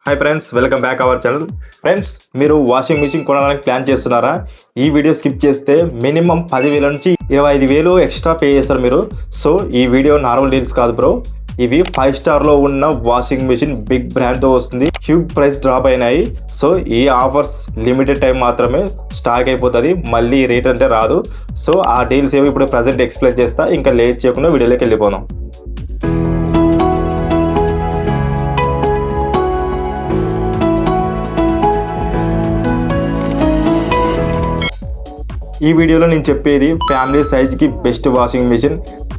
Hi friends, welcome back our channel. Friends, మీరు washing machine కొనడానికి plan చేస్తున్నారా? ఈ వీడియో స్కిప్ చేస్తే మినిమం 10,000 నుంచి 25,000 ఎక్స్ట్రా పే చేస్తారు మీరు. సో ఈ వీడియో నార్మల్ డీల్స్ కాదు బ్రో, ఇవి 5 స్టార్లో ఉన్న వాషింగ్ మిషన్ బిగ్ బ్రాండ్తో వస్తుంది. హ్యూజ్ ప్రైస్ డ్రాప్ అయినాయి. సో ఈ ఆఫర్స్ లిమిటెడ్ టైం మాత్రమే స్టాక్ అయిపోతుంది, మళ్ళీ రేట్ అంటే రాదు. సో ఆ డీల్స్ ఏవి ఇప్పుడు ప్రజెంట్ ఎక్స్ప్లెయిన్ చేస్తా. ఇంకా లేట్ చేయకుండా వీడియోలోకి వెళ్ళిపోదాం. ఈ వీడియోలో నేను చెప్పేది ఫ్యామిలీ సైజ్కి best washing machine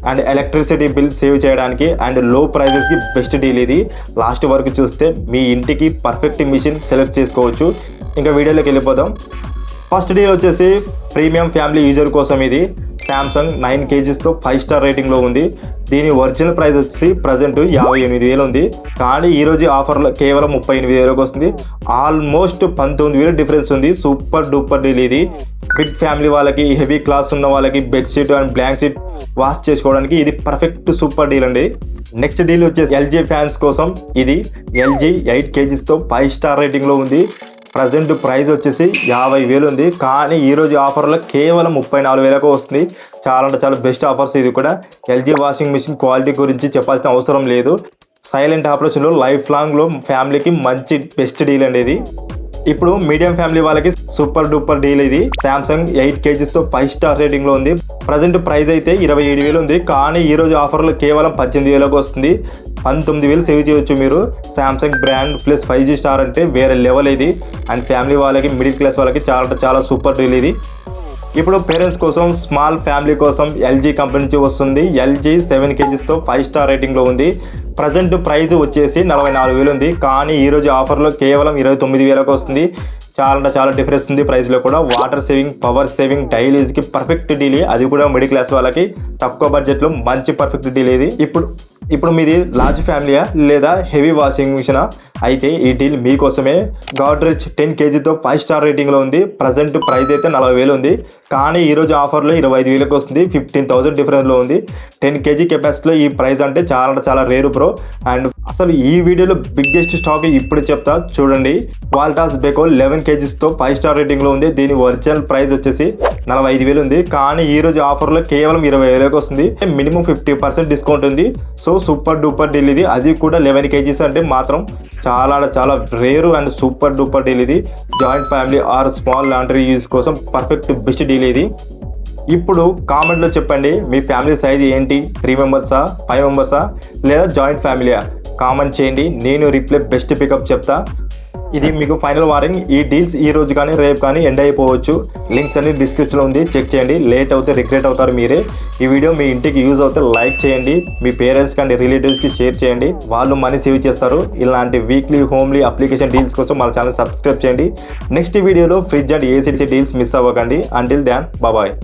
and electricity bill save చేయడానికి అండ్ లో ప్రైజెస్కి బెస్ట్ డీల్. ఇది లాస్ట్ వరకు చూస్తే మీ ఇంటికి పర్ఫెక్ట్ మిషన్ సెలెక్ట్ చేసుకోవచ్చు. ఇంకా వీడియోలోకి వెళ్ళిపోదాం. ఫస్ట్ డీల్ వచ్చేసి ప్రీమియం ఫ్యామిలీ యూజర్ కోసం. ఇది శాంసంగ్ 9 kgsతో 5 స్టార్ రేటింగ్లో ఉంది. దీని ఒరిజినల్ ప్రైస్ వచ్చి ప్రజెంట్ 58,000 ఉంది, కానీ ఈరోజు ఆఫర్లో కేవలం 38,000 వస్తుంది. ఆల్మోస్ట్ 19,000 డిఫరెన్స్ ఉంది. సూపర్ డూపర్ డీల్ ఇది. బిగ్ ఫ్యామిలీ వాళ్ళకి, హెవీ క్లాస్ ఉన్న వాళ్ళకి బెడ్షీట్ అండ్ బ్లాంకెట్ వాష్ చేసుకోవడానికి ఇది పర్ఫెక్ట్ సూపర్ డీల్ అండి. నెక్స్ట్ డీల్ వచ్చేసి ఎల్జీ ఫ్యాన్స్ కోసం. ఇది ఎల్జీ 8 kgsతో 5 స్టార్ రేటింగ్లో ఉంది. ప్రజెంట్ ప్రైస్ వచ్చేసి 50,000 ఉంది, కానీ ఈరోజు ఆఫర్లో కేవలం 34,000 వస్తుంది. చాలా అంటే చాలా బెస్ట్ ఆఫర్స్. ఇది కూడా ఎల్జీ వాషింగ్ మిషన్ క్వాలిటీ గురించి చెప్పాల్సిన అవసరం లేదు. సైలెంట్ ఆపరేషన్లో లైఫ్ లాంగ్లో ఫ్యామిలీకి మంచి బెస్ట్ డీల్ అండి ఇది. ఇప్పుడు మీడియం ఫ్యామిలీ వాళ్ళకి సూపర్ డూపర్ డీల్. ఇది శాంసంగ్ 8 kgsతో 5 స్టార్ రేటింగ్లో ఉంది. ప్రజెంట్ ప్రైస్ అయితే 27,000 ఉంది, కానీ ఈరోజు ఆఫర్లో కేవలం 18,000 వస్తుంది. 19,000 సేవ్ చేయొచ్చు మీరు. Samsung brand plus 5G star అంటే వేరే లెవెల్ ఇది. అండ్ ఫ్యామిలీ వాళ్ళకి, మిడిల్ క్లాస్ వాళ్ళకి చాలా చాలా సూపర్ డీల్ ఇది. ఇప్పుడు పేరెంట్స్ కోసం, స్మాల్ ఫ్యామిలీ కోసం ఎల్జీ కంపెనీ నుంచి వస్తుంది. ఎల్జీ 7 kgsతో 5 స్టార్ రేటింగ్లో ఉంది. ప్రజెంట్ ప్రైస్ వచ్చేసి 44,000 ఉంది, కానీ ఈరోజు ఆఫర్లో కేవలం 29,000 వస్తుంది. చాలా డిఫరెన్స్ ఉంది ప్రైస్లో కూడా. Water saving, power saving, daily యూజ్కి పర్ఫెక్ట్ డీల్. అది కూడా మిడిల్ క్లాస్ వాళ్ళకి తక్కువ బడ్జెట్లో మంచి పర్ఫెక్ట్ డీల్ ఇది. ఇప్పుడు మీది లార్జ్ ఫ్యామిలీయా లేదా హెవీ వాషింగ్ మిషనా? అయితే ఈ డీల్ మీకోసమే. గాడ్రేజ్ 10 kgతో 5 స్టార్ రేటింగ్లో ఉంది. ప్రజెంట్ ప్రైస్ అయితే 40,000 ఉంది, కానీ ఈరోజు ఆఫర్లో 25,000 వస్తుంది. 15,000 డిఫరెన్స్లో ఉంది. 10 kg కెపాసిటీలో ఈ ప్రైస్ అంటే చాలా రేరు బ్రో. అండ్ అసలు ఈ వీడియోలో బిగ్గెస్ట్ స్టాక్ ఇప్పుడు చెప్తా చూడండి. వాల్టాస్ బెకో 11 kgsతో 5 స్టార్ రేటింగ్లో ఉంది. దీని ఒరిజినల్ ప్రైస్ వచ్చేసి 45,000 ఉంది, కానీ ఈరోజు ఆఫర్లో కేవలం 20,000 వస్తుంది. మినిమం 50% డిస్కౌంట్ ఉంది. సో సూపర్ డూపర్ డీల్ ఇది. అది కూడా 11 kgs అంటే మాత్రం చాలా rare and super duper deal ఇది. Joint family or small laundry use కోసం పర్ఫెక్ట్ బెస్ట్ డీల్ ఇది. ఇప్పుడు కామెంట్లో చెప్పండి, మీ ఫ్యామిలీ సైజ్ ఏంటి? 3 మెంబర్సా, 5 మెంబర్సా, లేదా జాయింట్ ఫ్యామిలీయా? కామెంట్ చేయండి, నేను రిప్లై బెస్ట్ పికప్ చెప్తా. ఇది మీకు ఫైనల్ వార్నింగ్. ఈ డీల్స్ ఈ రోజు కానీ రేపు కానీ ఎండ్ అయిపోవచ్చు. లింక్స్ అన్ని డిస్క్రిప్షన్లో ఉంది, చెక్ చేయండి. లేట్ అవుతే రిగ్రెట్ అవుతారు మీరే. ఈ వీడియో మీ ఇంటికి యూజ్ అవుతే లైక్ చేయండి. మీ పేరెంట్స్ కానీ రిలేటివ్స్కి షేర్ చేయండి, వాళ్ళు మనీ సేవ్ చేస్తారు. ఇలాంటి వీక్లీ హోమ్లీ అప్లికేషన్ డీల్స్ కోసం మన ఛానల్ సబ్స్క్రైబ్ చేయండి. నెక్స్ట్ వీడియోలో fridge and AC deals miss అవ్వకండి. Until then bye.